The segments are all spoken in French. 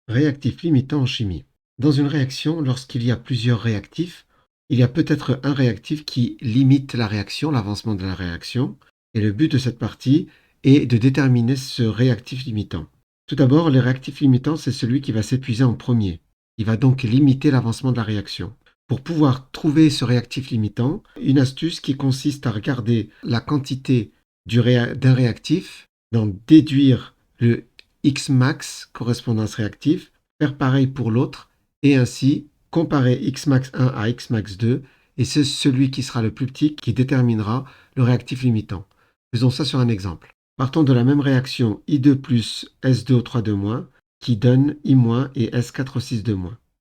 Réactif limitant en chimie. Dans une réaction, lorsqu'il y a plusieurs réactifs, il y a peut-être un réactif qui limite la réaction, l'avancement de la réaction, et le but de cette partie est de déterminer ce réactif limitant. Tout d'abord, le réactif limitant, c'est celui qui va s'épuiser en premier. Il va donc limiter l'avancement de la réaction. Pour pouvoir trouver ce réactif limitant, une astuce qui consiste à regarder la quantité d'un réactif, d'en déduire le Xmax correspondant à ce réactif, faire pareil pour l'autre, et ainsi comparer Xmax 1 à Xmax 2, et c'est celui qui sera le plus petit qui déterminera le réactif limitant. Faisons ça sur un exemple. Partons de la même réaction I2 plus S2O3 qui donne I- et S4O6.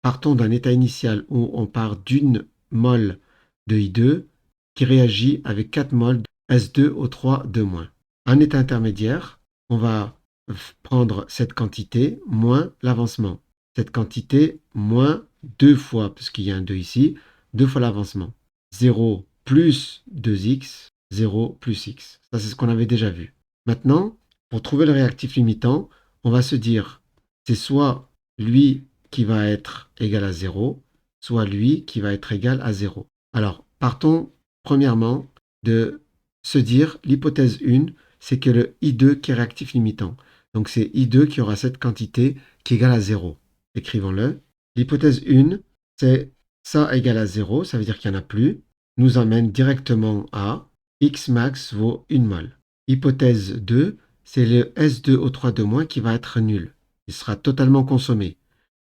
Partons d'un état initial où on part d'une mol de I2 qui réagit avec 4 moles de S2O3. Un état intermédiaire, on va prendre cette quantité moins l'avancement. Cette quantité moins 2 fois, puisqu'il y a un 2 ici, 2 fois l'avancement. 0 plus 2x, 0 plus x. Ça, c'est ce qu'on avait déjà vu. Maintenant, pour trouver le réactif limitant, on va se dire, c'est soit lui qui va être égal à 0, soit lui qui va être égal à 0. Alors, partons premièrement de se dire, l'hypothèse 1, c'est que le I2 qui est réactif limitant. Donc c'est I2 qui aura cette quantité qui est égale à 0. Écrivons-le. L'hypothèse 1, c'est ça égale à 0, ça veut dire qu'il n'y en a plus, nous amène directement à X max vaut 1 mol. Hypothèse 2, c'est le S2O3 qui va être nul. Il sera totalement consommé.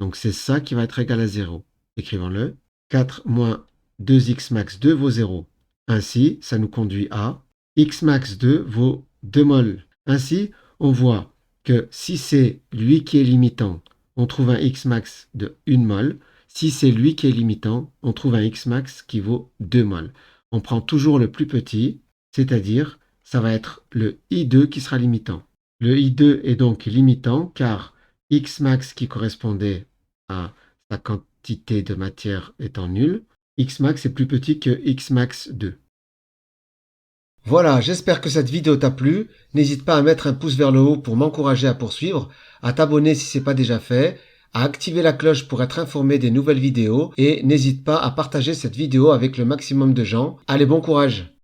Donc c'est ça qui va être égal à 0. Écrivons-le. 4 moins 2x max 2 vaut 0. Ainsi, ça nous conduit à X max 2 vaut 2 mol. Ainsi, on voit que si c'est lui qui est limitant, on trouve un X max de 1 mol. Si c'est lui qui est limitant, on trouve un X max qui vaut 2 mol. On prend toujours le plus petit, c'est-à-dire ça va être le I2 qui sera limitant. Le I2 est donc limitant car X max qui correspondait à sa quantité de matière étant nulle, X max est plus petit que X max 2. Voilà, j'espère que cette vidéo t'a plu. N'hésite pas à mettre un pouce vers le haut pour m'encourager à poursuivre, à t'abonner si ce n'est pas déjà fait, à activer la cloche pour être informé des nouvelles vidéos et n'hésite pas à partager cette vidéo avec le maximum de gens. Allez, bon courage!